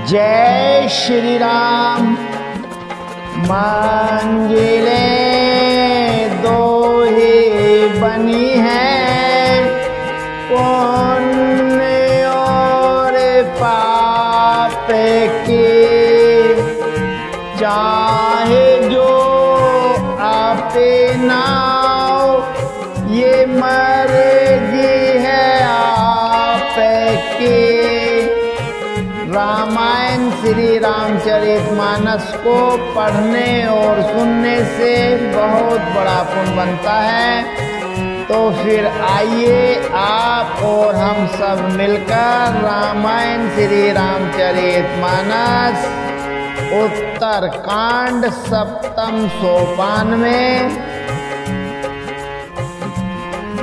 जय श्री राम। मंजिलें दो ही बनी हैं, पुण्य और पाप की, चाहे जो अपनाओ ये मर्जी है आपकी। रामायण श्री रामचरितमानस को पढ़ने और सुनने से बहुत बड़ा पुण्य बनता है। तो फिर आइए आप और हम सब मिलकर रामायण श्री रामचरितमानस उत्तरकांड सप्तम सोपान में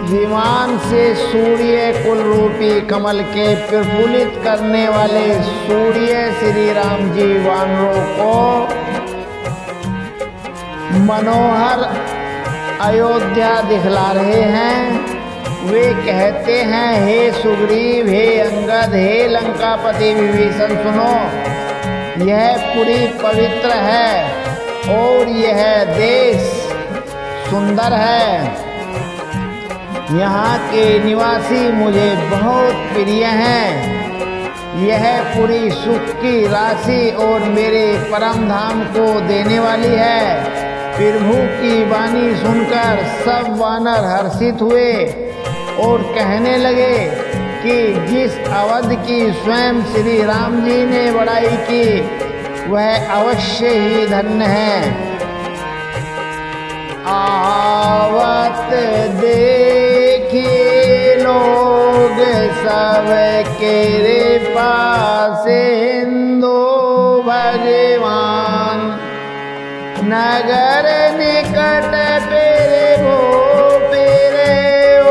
विमान से सूर्य कुल रूपी कमल के प्रफुल्लित करने वाले सूर्य श्री राम जी वानरों को मनोहर अयोध्या दिखला रहे हैं। वे कहते हैं, हे सुग्रीव, हे अंगद, हे लंकापति विभीषण, सुनो, यह पुरी पवित्र है और यह देश सुंदर है। यहाँ के निवासी मुझे बहुत प्रिय हैं। यह पूरी सुख की राशि और मेरे परम धाम को देने वाली है। प्रभु की वाणी सुनकर सब वानर हर्षित हुए और कहने लगे कि जिस अवध की स्वयं श्री राम जी ने बड़ाई की वह अवश्य ही धन्य है। आवत देखी लोग सब के पास हिंदू भगवान, नगर निकट पेरे वो पेरे ओ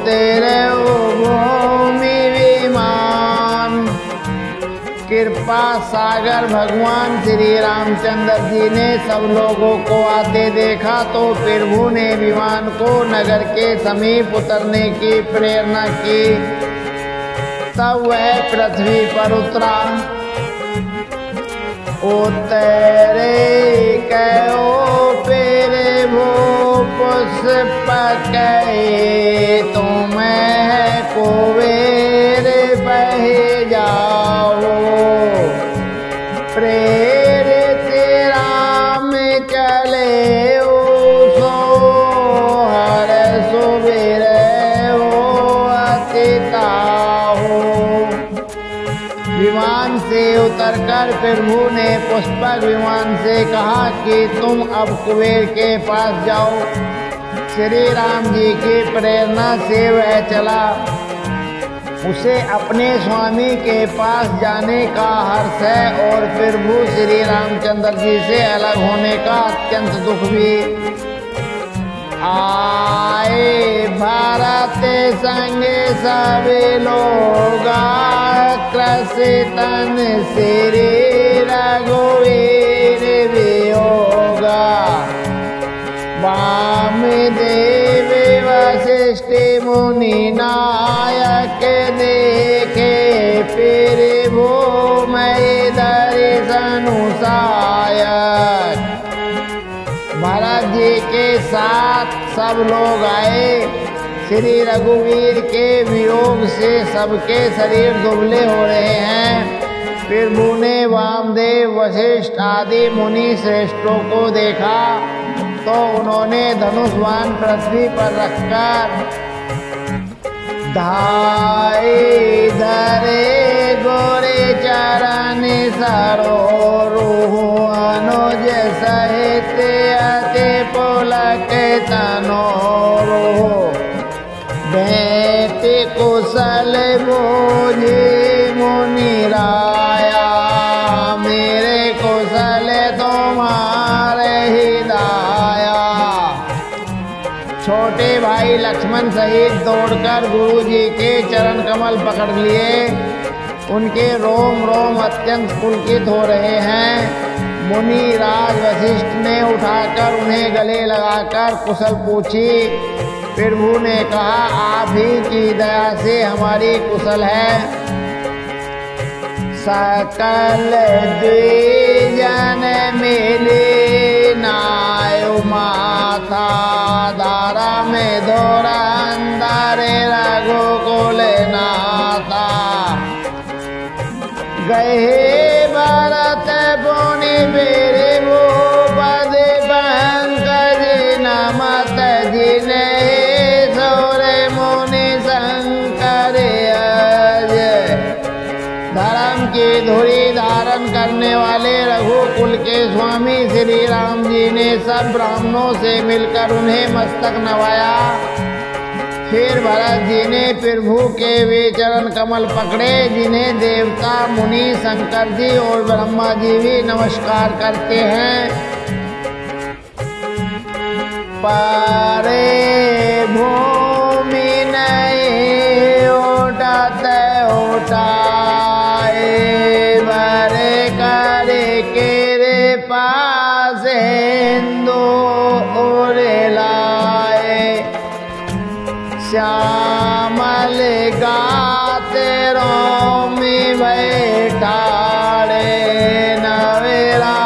तेरे ओ भूमि विमान। कृपा सागर भगवान श्री रामचंद्र जी ने सब लोगों को आते देखा तो प्रभु ने विमान को नगर के समीप उतरने की प्रेरणा की। तब वह पृथ्वी पर उतरा। उतरे कहो पेरे भो पुष्पक तुम्हें कुबेर बहे जाओ। प्रेरित राम चले ओ सो हर सुबेर हो अतिता हो। विमान से उतरकर प्रभु ने पुष्पक विमान से कहा कि तुम अब कुबेर के पास जाओ। श्री राम जी की प्रेरणा से वह चला। उसे अपने स्वामी के पास जाने का हर्ष है और प्रभु श्री रामचंद्र जी से अलग होने का अत्यंत दुख भी। आए भारत संग सभी लोग क्रसितन श्री रघुवीर वियोगा। वामदेव वशिष्ठ मुनि नायक देखे प्रभु मैं दर्शन सायक। भरत जी के साथ सब लोग आए। श्री रघुवीर के वियोग से सबके शरीर दुबले हो रहे हैं। प्रभु ने वामदेव वशिष्ठ आदि मुनि श्रेष्ठों को देखा तो उन्होंने धनुष बाण पृथ्वी पर रखकर धाए धरे गोरे चरण सरोरुह अनुज सहित अति पुलक तनोरुह। भेंट कुशल बोझे मुनि राया, मेरे कुशल तुम्हारे हिदाया। छोटे भाई लक्ष्मण सहित दौड़कर गुरु जी के चरण कमल पकड़ लिए। उनके रोम रोम अत्यंत पुलकित हो रहे हैं। मुनि राज वशिष्ठ ने उठाकर उन्हें गले लगाकर कुशल पूछी। प्रभु ने कहा, आप ही की दया से हमारी कुशल है। सकल द्विजन मिले नायु माथा दारा में धोरंदर रघुकुल नाथा गए भरत पुनि मेरे भूपद पंकज नमत जिने सौर मुनि शंकर अजय। धर्म की धुरी धारण करने वाले रघुकुल के स्वामी श्री राम जी ने सब ब्राह्मणों से मिलकर उन्हें मस्तक नवाया। फिर भरत जी ने प्रभु के वे चरण कमल पकड़े जिन्हें देवता मुनि शंकर जी और ब्रह्मा जी भी नमस्कार करते हैं। पारे भूमि नहीं उठत उठाए बरे करे केरे पास हिंदू लाए श्यामल गाते रोमी बैठाड़े नवेरा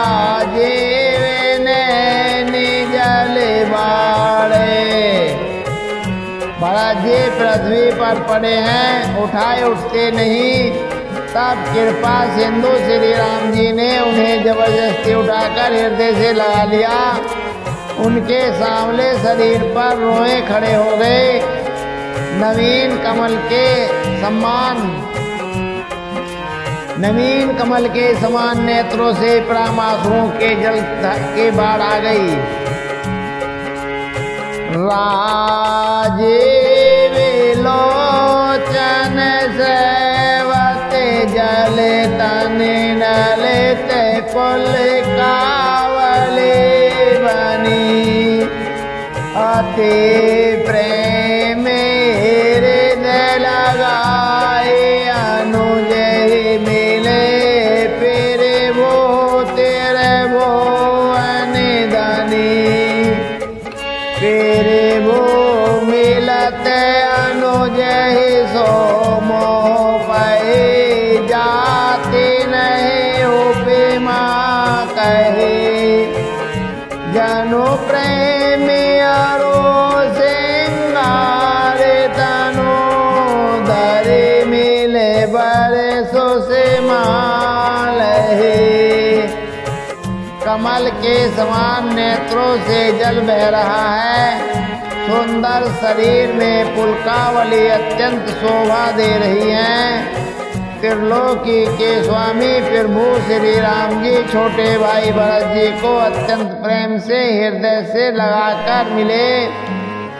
जीवन निजल बाड़े। भरत जी पृथ्वी पर पड़े हैं, उठाए उठते नहीं। तब कृपा सिंधु श्री राम जी ने उन्हें जबरदस्ती उठाकर हृदय से लगा लिया। उनके सांवले शरीर पर रोए खड़े हो गए। नवीन कमल के समान नेत्रों से प्रामासुरों के जल के बाढ़ आ गई। राजीव लोचन सेवत जल तन नलित पुल कावली बनी अति प्रेम हृदय लगाए अनुज मिले फिर वो तेरे भुवन धनी फिर वो मिलत अनुज सो मोह पाए जाति नहीं उपमा कहे जनु प्रेम अरो सिंगार तनु धरे मिले बरसों से माल है। कमल के समान नेत्रों से जल बह रहा है। सुंदर शरीर में पुलकावली अत्यंत शोभा दे रही है। त्रिलोकी के स्वामी प्रभु श्री राम जी छोटे भाई भरत जी को अत्यंत प्रेम से हृदय से लगाकर मिले।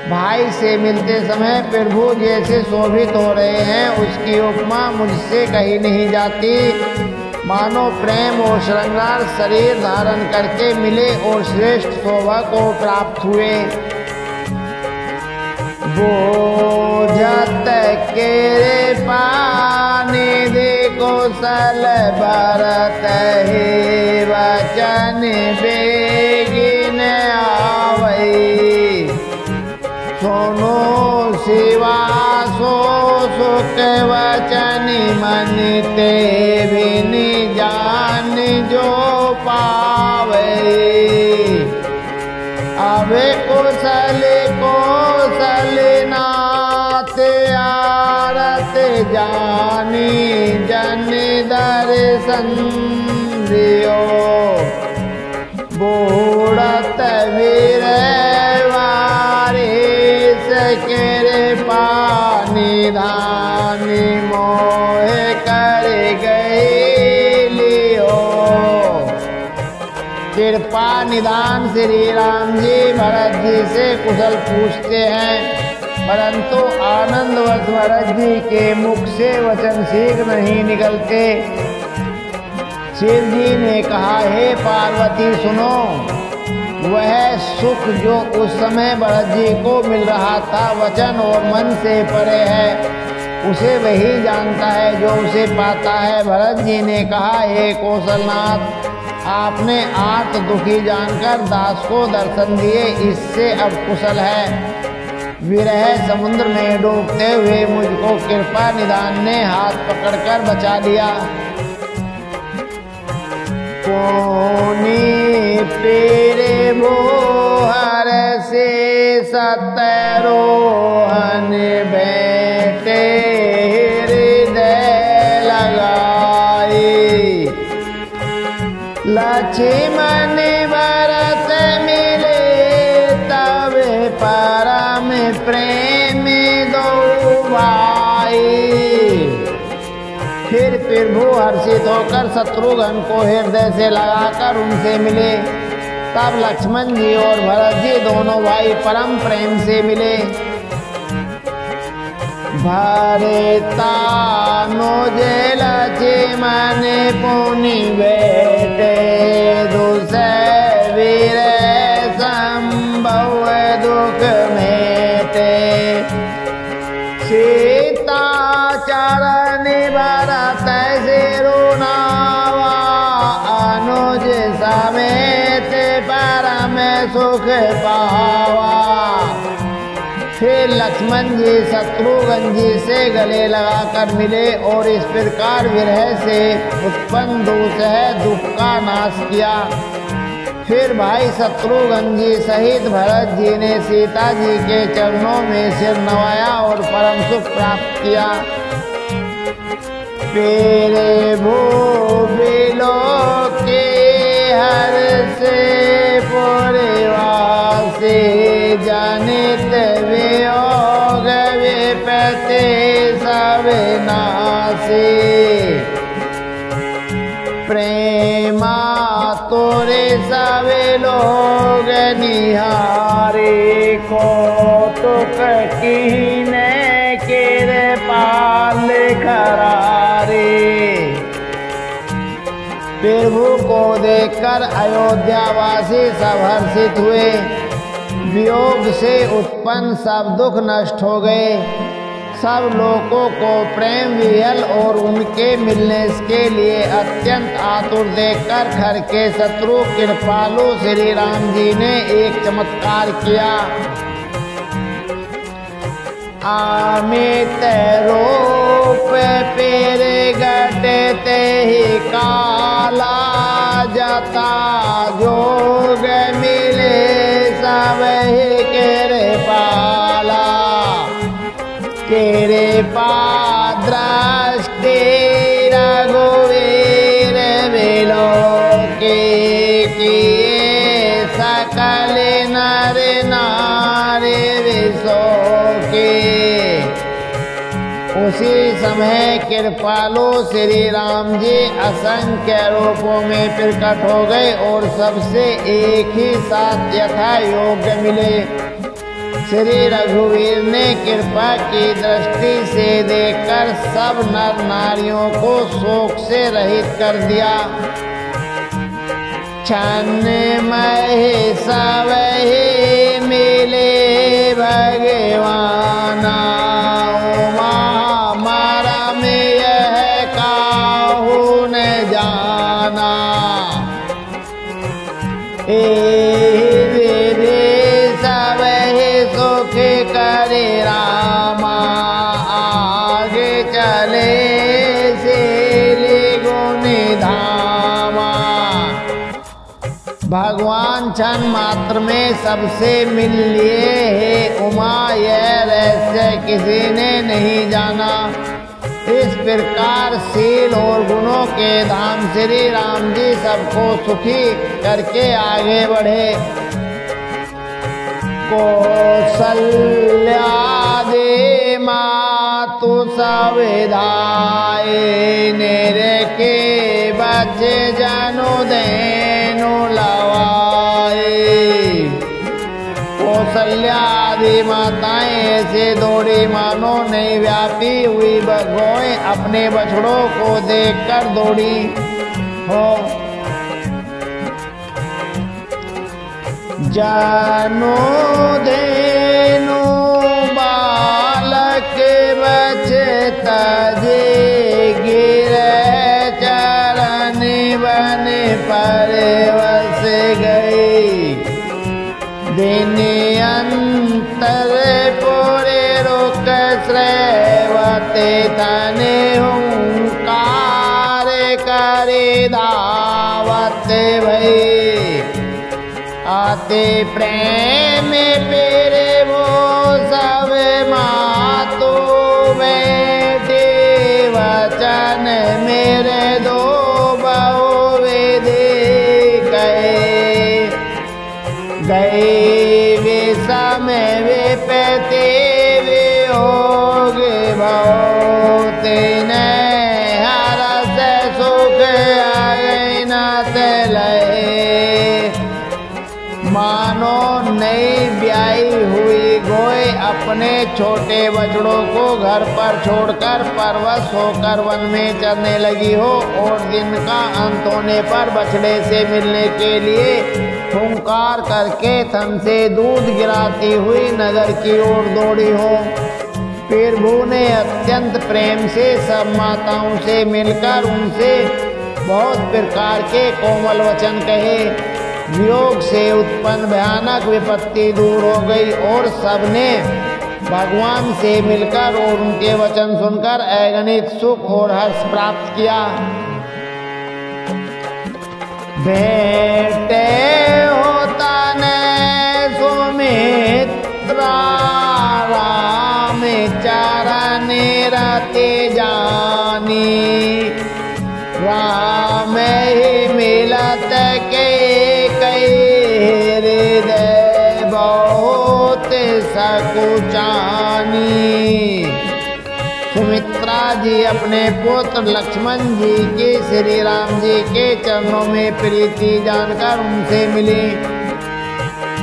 भाई से मिलते समय प्रभु जैसे शोभित हो रहे हैं उसकी उपमा मुझसे कही नहीं जाती। मानो प्रेम और श्रृंगार शरीर धारण करके मिले और श्रेष्ठ शोभा को प्राप्त हुए। बोझत के पानी दे कौशल भरत हे वचन बेगिन आवई सुनो शिवा सो सुख वचन मन ते बिन जान जो पावे अबे कौशल नाथ आरत जानी जन दर्शन दियो बूढ़त वीर वारिस कृपा निधान मोह कर गई लियो। कृपा निधान श्री राम जी भरत जी से कुशल पूछते हैं, परंतु आनंदवश भरत जी के मुख से वचन शीघ्र नहीं निकलते। शिव जी ने कहा, हे पार्वती सुनो, वह सुख जो उस समय भरत जी को मिल रहा था वचन और मन से परे है, उसे वही जानता है जो उसे पाता है। भरत जी ने कहा, हे कौशलनाथ, आपने आर्त दुखी जानकर दास को दर्शन दिए, इससे अब कुशल है। विरह समुद्र में डूबते हुए मुझको कृपा निधान ने हाथ पकड़कर बचा लिया। पुनि पेरे मोहर से सतरोहन बैठे हृदय लगाए। लक्ष्मण भरत मिले तब परम प्रेम दो भाई। फिर प्रभु हर्षित होकर शत्रुघ्न को हृदय से लगाकर उनसे मिले। तब लक्ष्मण जी और भरत जी दोनों भाई परम प्रेम से मिले। भरतानुज लक्ष्मण पुनि बैठे दुसवीर संभव दुख मेटे। सीता चरण भरत सिरुनावा अनुज समेत परम सुख पावा। फिर लक्ष्मण जी शत्रुघ्न जी से गले लगाकर मिले और इस प्रकार विरह से उत्पन्न दुसह दुख का नाश किया। फिर भाई शत्रुघ्न जी सहित भरत जी ने सीता जी के चरणों में सिर नवाया और परम सुख प्राप्त किया। पेरे भूबिलो के हर से पुरवासी जनित वियोग विपत्ति सब नासी। प्रेमा तोरे सब लोग निहारे कौतुक कीने कृपाल करारे। प्रभु को देखकर अयोध्यावासी सब हर्षित हुए। वियोग से उत्पन्न सब दुख नष्ट हो गए। सब लोगों को प्रेम विहल और उनके मिलने के लिए अत्यंत आतुर देखकर घर के शत्रु कृपालु श्री राम जी ने एक चमत्कार किया। अमित रूप पेरे घटते ही काला जाता जोग मिले सब कृपाला। कृपा दृष्टि रघुवीर विलोके किए सकल नर नारी विशोके। उसी समय कृपालु श्री राम जी असंख्य रूपों में प्रकट हो गए और सबसे एक ही साथ यथा योग्य मिले। श्री रघुवीर ने कृपा की दृष्टि से देखकर सब नर नारियों को शोक से रहित कर दिया। क्षण में सब ही मिले भगवाना। उमा मरम यह काहू न जाना। सुख करे रामा आगे चले से गुण धामा। भगवान क्षण मात्र में सबसे मिल लिए है उमा, यह रहस्य किसी ने नहीं जाना। इस प्रकार शील और गुणों के धाम श्री राम जी सबको सुखी करके आगे बढ़े। कौसल्यादि मातु सविधाए नेरे के बच्चे जानो देनु लवाए। कौसल्यादि माताएं ऐसे दौड़ी मानो नहीं व्यापी हुई गौएं अपने बछड़ों को देखकर दौड़ी हो। जानो धेनु बालक बचता जे गिरे चरण बन पर बस गई। दिन अंतर पूरे रुक श्रेवते तने हुंकार करे धावत। अति प्रेम पेरे वो सब मातो बैठे वचन मेरे दो बहु विधि गए वे समय वे पते वियोग बहुत ने हरस सुख आए न तलए। मानो नई ब्याई हुई गोए अपने छोटे बछड़ों को घर पर छोड़कर परवश होकर वन में चरने लगी हो और दिन का अंत होने पर बछड़े से मिलने के लिए हुंकार करके थन से दूध गिराती हुई नगर की ओर दौड़ी हो। फिर भू ने अत्यंत प्रेम से सब माताओं से मिलकर उनसे बहुत प्रकार के कोमल वचन कहे। वियोग से उत्पन्न भयानक विपत्ति दूर हो गई और सबने भगवान से मिलकर और उनके वचन सुनकर अगणित सुख और हर्ष प्राप्त किया। बेटे होता ने सुमित्रा राम चरण रते जानी। राम ही मिलत के कई हृदय बहुत सकुचानी। सुमित्रा जी अपने पुत्र लक्ष्मण जी के श्री राम जी के चरणों में प्रीति जानकर उनसे मिली।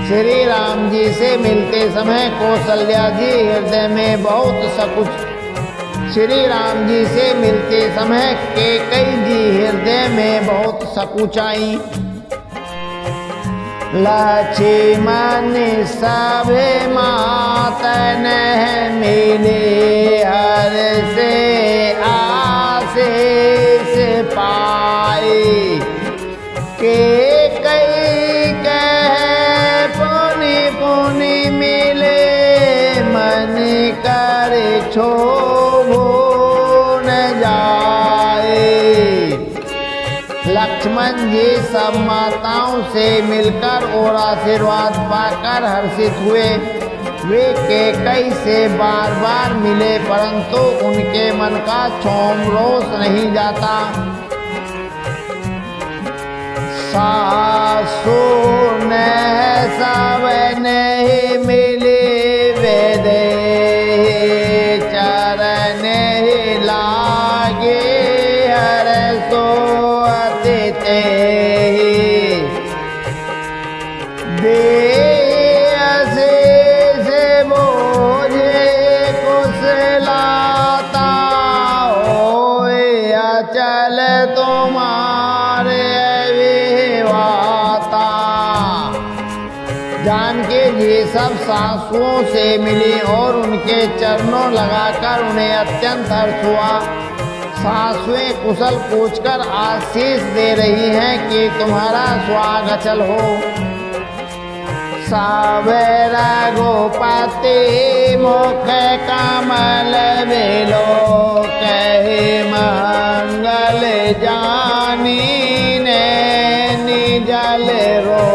श्री राम जी से मिलते समय कौशल्या जी हृदय में बहुत सकुच। श्री राम जी से मिलते समय कैकेयी जी हृदय में बहुत सकुचाई। लक्ष्मण सभे मातन मिले हर से आशीष पाए। कैकेयी कहे पुनि पुनि मिले मन कर क्षोभो न जाए। लक्ष्मण जी सब माताओं से मिलकर और आशीर्वाद पाकर हर्षित हुए। वे कैकेयी से बार बार मिले परंतु उनके मन का क्षोभ रोष नहीं जाता। सासु ने सब नहीं मिले वेदे चरण लागे हर सो अतिथे। से बोझे कुशलाता होए अचल तुम्हारे विवाता। जानकी जी सब सासुओं से मिली और उनके चरणों लगाकर उन्हें अत्यंत हर्ष हुआ। सासुएं कुशल पूछकर आशीष दे रही हैं कि तुम्हारा सुहाग अचल हो। सावेरा गोपति मुख कमल मिलो कहे मंगल जानी ने जल रो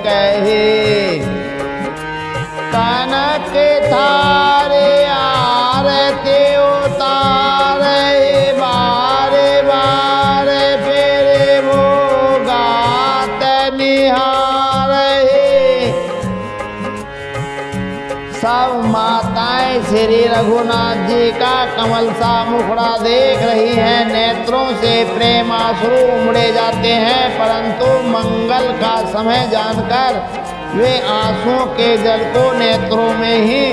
कहे। कनक थारे आरती उतारे बारे बारे फिर वो गात निहारे। सब माताएं श्री रघुनाथ जी का कमल सा मुखड़ा देख रही हैं। नेत्रों से प्रेम आंसू उमड़े जाते हैं परंतु मंगल का समय जानकर वे आंसुओं के जल को नेत्रों में ही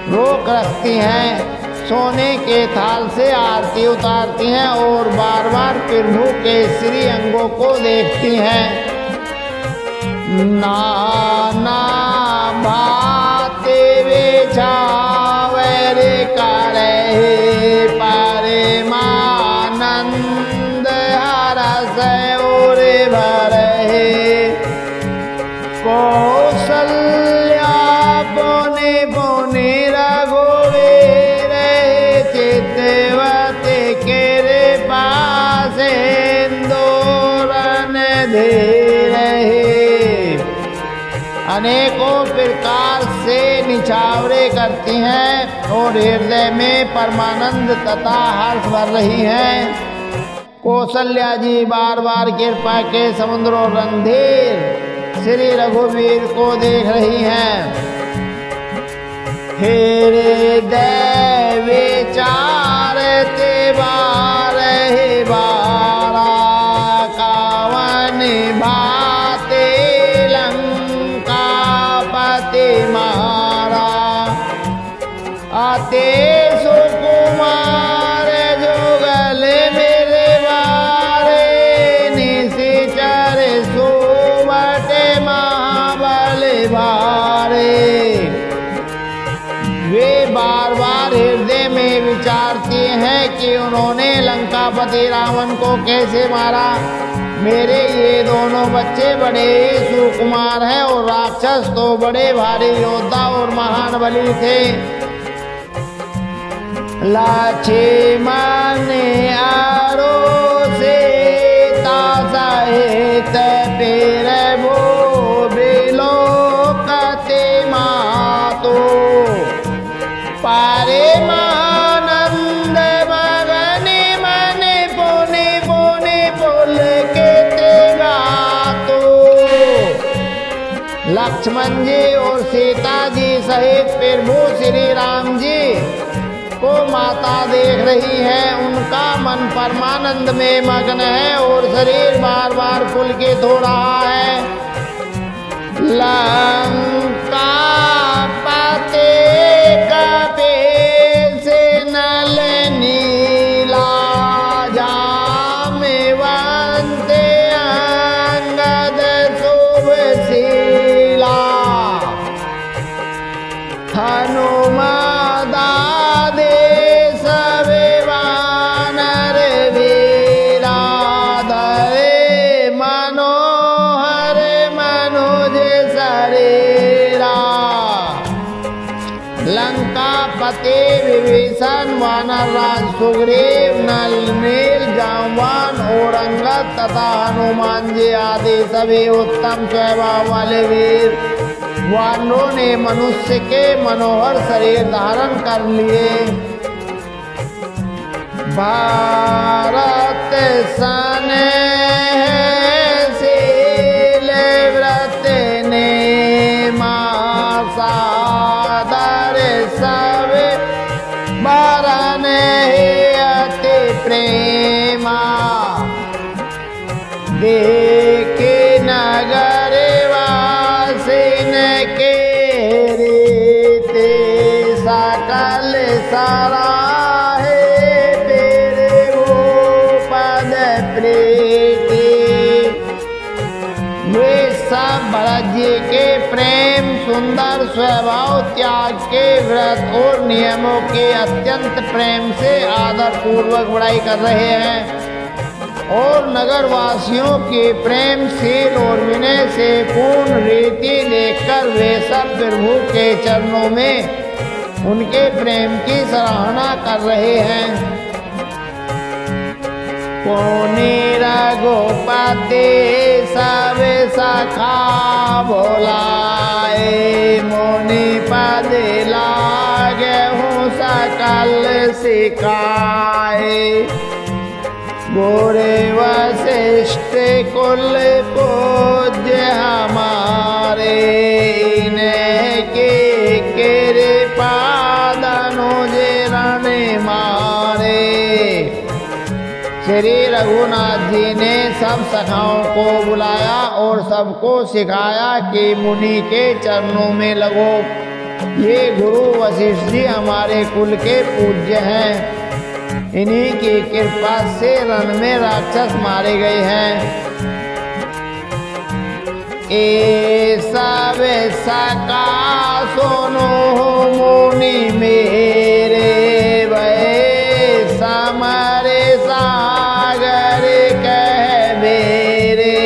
रोक रखती हैं। सोने के थाल से आरती उतारती हैं और बार बार प्रभु के श्री अंगों को देखती हैं। नाना भाते बिछावर करे परमानंद हरस और भरे। कौशल्या पुनि पुनि रघुवीर चितवती कृपा सिंदूरन धीरे। अनेकों प्रकार से निछावरे करती हैं और हृदय में परमानंद तथा हर्ष भर रही हैं। कौशल्या जी बार बार कृपा के समुद्र और रणधीर श्री रघुवीर को देख रही हैं। हृदय विचारते बारहि बारा कावन भाते लंका पति मारा आते सुकुमार जुगल मेरे बारे निशिचर सुबटे महाबल भारे। वे बार बार हृदय में विचारती हैं कि उन्होंने लंकापति रावण को कैसे मारा। मेरे ये दोनों बच्चे बड़े ही सुकुमार हैं और राक्षस तो बड़े भारी योद्धा और महान बली थे। लक्ष्मण आरो सीता सहित पीर भो बिलोकते मातो परमानंद मगन मन पुनि पुनि पुलकित गातो। लक्ष्मण जी और सीता जी सहित प्रभु श्री राम जी को माता देख रही है। उनका मन परमानंद में मग्न है और शरीर बार बार पुलकित हो रहा है। लंका पते कपीस नल नीला जामवंत अंगद शुभशीला हनुमादा लंकापति विभीषण वानर राज सुग्रीव नल नील जामवान और अंगद तथा हनुमान जी आदि सभी उत्तम स्वभाव वाले वीर वानरों ने मनुष्य के मनोहर शरीर धारण कर लिए। भारत सन शील व्रत ने सादर सब बरन अति प्रेमा देखे नगर वासिन के रीते सकल सराहे तेरे वो पद प्रीति। वे सब भरत जी के प्रेम सुंदर स्वभाव त्याग के व्रत और नियमों के अत्यंत प्रेम से आदर पूर्वक बड़ाई कर रहे हैं और नगर वासियों के प्रेमशील और विनय से पूर्ण रीति देखकर वे सब प्रभु के चरणों में उनके प्रेम की सराहना कर रहे हैं। पुनि रघुपति सब सखा बोलाए मुनि पद लागे हूँ सकल सिखाए। गोरे वशिष्ठ कुल पूज्य हमारे इनके कृपा धनुज रण मारे। श्री रघुनाथ जी ने सब सखाओं को बुलाया और सबको सिखाया कि मुनि के चरणों में लगो। ये गुरु वशिष्ठ जी हमारे कुल के पूज्य हैं। इन्हीं की कृपा से रण में राक्षस मारे गए हैं। ए सब सका सुनो मुनि मेरे वे समरे सागर कह मेरे।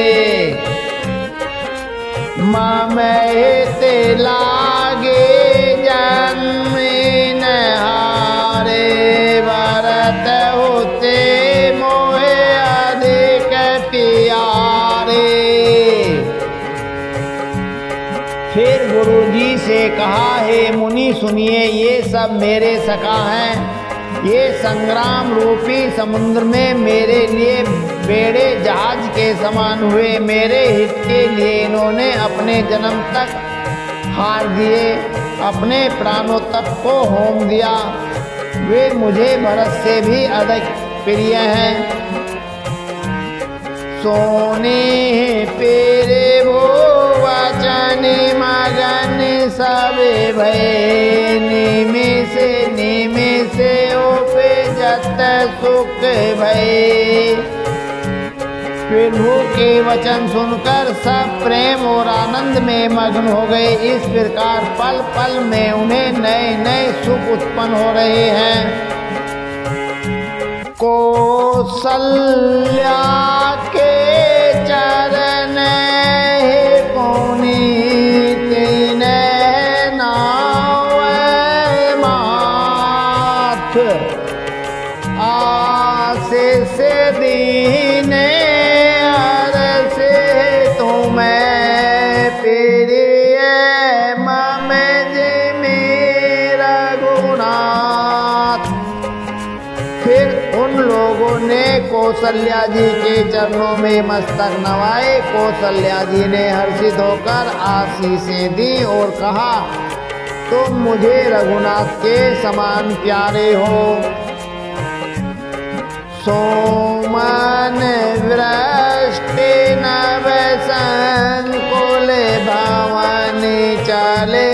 ममहित लागे जन्म नहारे भरत होते मोहे अधिक प्यारे। हे ही सुनिए, ये सब मेरे सखा हैं। ये संग्राम रूपी समुद्र में मेरे लिए बेड़े जहाज के समान हुए। मेरे हित के लिए इन्होंने अपने जन्म तक हार दिए, अपने प्राणों तक को होम दिया। वे मुझे भरत से भी अधिक प्रिय हैं। सोने पेरे वो वचन मगन सब भय, निमिष उपजत सुख भय। प्रभु के वचन सुनकर सब प्रेम और आनंद में मग्न हो गए। इस प्रकार पल पल में उन्हें नए नए सुख उत्पन्न हो रहे हैं। कौसल्या के चरण पुनीत नाव माथ, आशीष दीने अरसे तुम्हें प्रिय मम मेरा गुणाथ। फिर उन लोगों ने कौशल्या जी के चरणों में मस्तक नवाए। कौशल्या जी ने हर्षित होकर आशीषें दी और कहा, तुम मुझे रघुनाथ के समान प्यारे हो। सोमन वृष्टि नव संकुल भवन, चले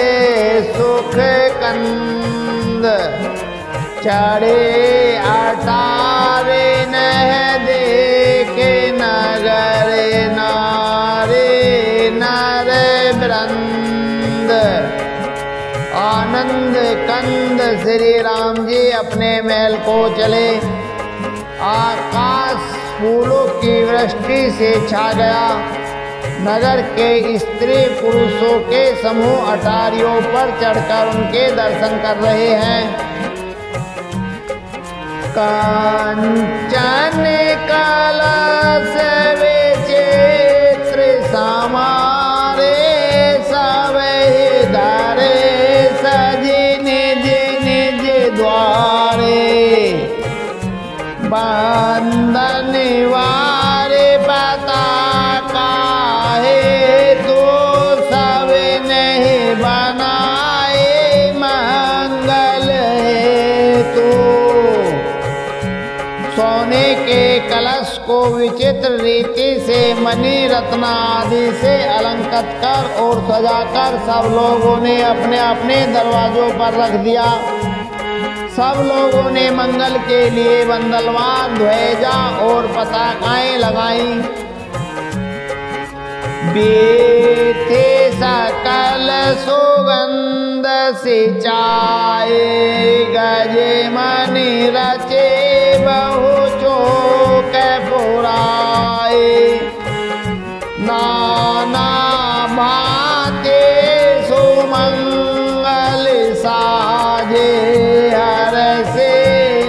सुख कंद चढ़े अटारे नह देखे नगर नारे नर वृंद। आनंद कंद श्री राम जी अपने महल को चले। आकाश फूलों की वृष्टि से छा गया। नगर के स्त्री पुरुषों के समूह अटारियों पर चढ़कर उनके दर्शन कर रहे हैं। कांचन कलश विचित्र समारे, सब धरे सजी निज निज द्वारे। बंदन वारे पताका है तो सब नहीं बनाए, मंगल है तो। सोने के कलश को विचित्र रीति से मणि रत्न आदि से अलंकृत कर और सजाकर सब लोगों ने अपने अपने दरवाजों पर रख दिया। सब लोगों ने मंगल के लिए बंदलवान ध्वजा और पताकाएं लगाई। बीते सकल सुगंध सिंचाए, गज मणि रचे बहु चौक पुराए। नाना भांति सुमंगल साजे, हर से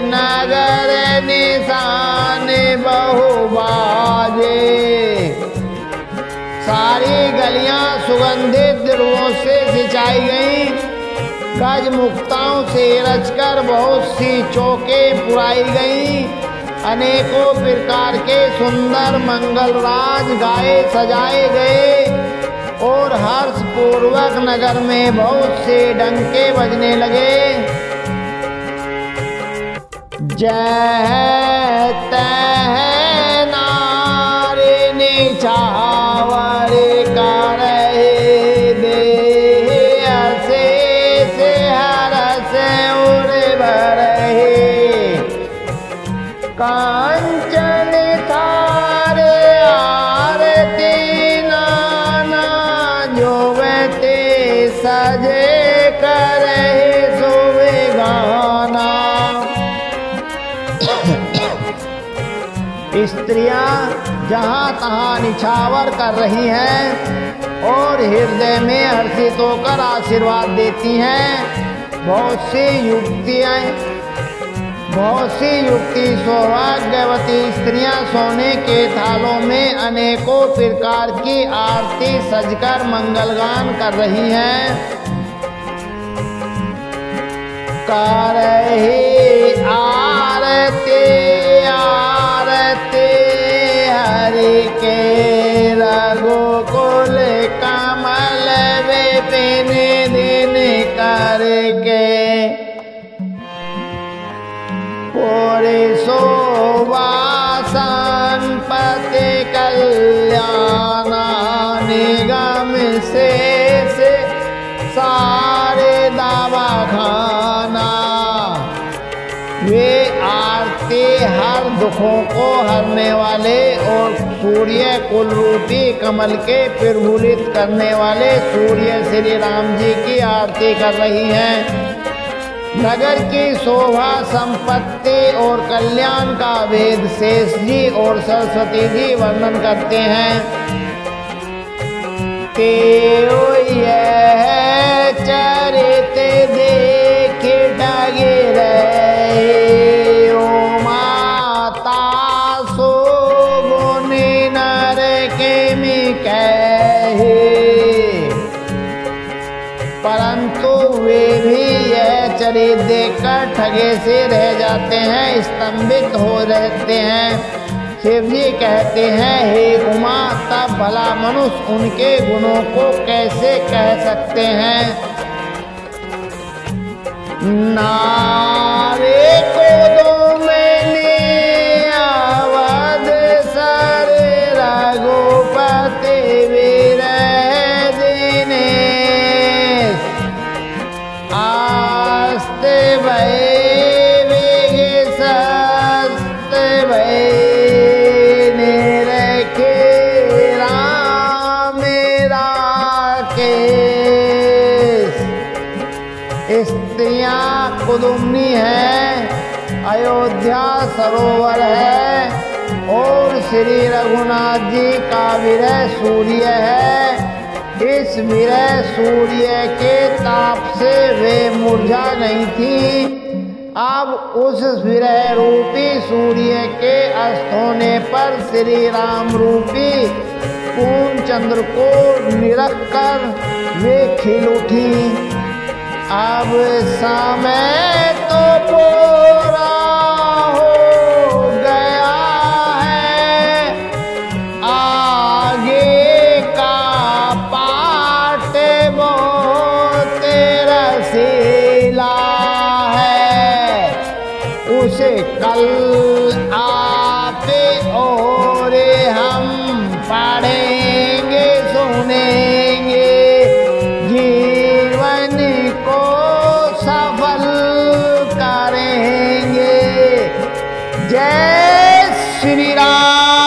नगर निशान बहु बाजे। सारी गलियां सुगंधित द्रव्यों से सिंचाई गईं। गज मुक्ताओं से रचकर बहुत सी चौकें पुराई गईं। अनेकों प्रकार के सुंदर मंगल राज गाए सजाए गए और हर्ष पूर्वक नगर में बहुत से डंके बजने लगे। जय तह नारी निछावर करे दे, अशेष हरस उड़ भरहे। कांचन थारे आरती नाना, जोवते सजे करे सोवे गाना। स्त्रियां जहां तहां निछावर कर रही हैं और हृदय में हर्षित होकर आशीर्वाद देती हैं। बहुत सी युक्ति सौभाग्यवती स्त्रियां सोने के थालों में अनेकों प्रकार की आरती सजकर मंगलगान कर रही हैं। करहि आरती आरती हरि के रघुकुल कमल विपिन दिन करके पूरी शोभा संपत्ति कल्याण निगम शेष सारे दवा खाना। वे आरती हर दुखों को हरने वाले और सूर्य कुल रूपी कमल के प्रफुल्लित करने वाले सूर्य श्री राम जी की आरती कर रही हैं। नगर की शोभा संपत्ति और कल्याण का वेद शेष जी और सरस्वती जी वर्णन करते हैं। तेओ यह चरित देख डगे रहे ओ माता सो गुनि नर के मी कहे, परंतु वे भी यह चरित देखकर ठगे से रह जाते हैं, स्तंभित हो रहते हैं। शिव जी कहते हैं, हे उमा, तब भला मनुष्य उनके गुणों को कैसे कह सकते हैं। नारे को दो मैंने अवध सर रघुपति वीर दिने आस्ते भय स्त्रियां कुदुम्नी है, अयोध्या सरोवर है और श्री रघुनाथ जी का विरह सूर्य है। इस विरह सूर्य के ताप से वे मुरझा नहीं थी। अब उस विरह रूपी सूर्य के अस्त होने पर श्री राम रूपी पूर्ण चंद्र को निरख कर वे खिल उठी। अब समय तो पूरा हो गया है, आगे का पाठ बहुत रसीला है। उसे कल आप और हम पढ़ेंगे सुनेंगे, जीवन को सफल करेंगे। जय श्री राम।